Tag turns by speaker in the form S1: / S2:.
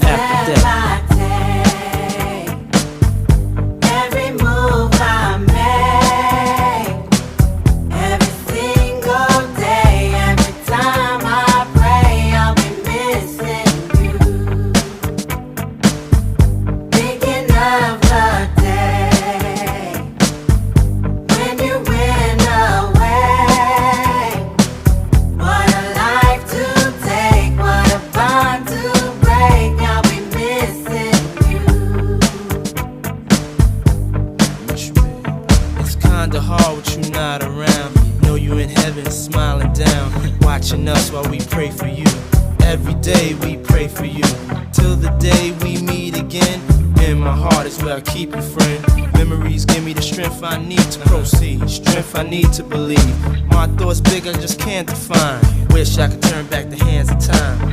S1: after death. Watching us while we pray for you. Every day we pray for you. Till the day we meet again. In my heart is where I keep you, friend. Memories give me the strength I need to proceed. Strength I need to believe. My thoughts big, I just can't define. Wish I could turn back the hands of time.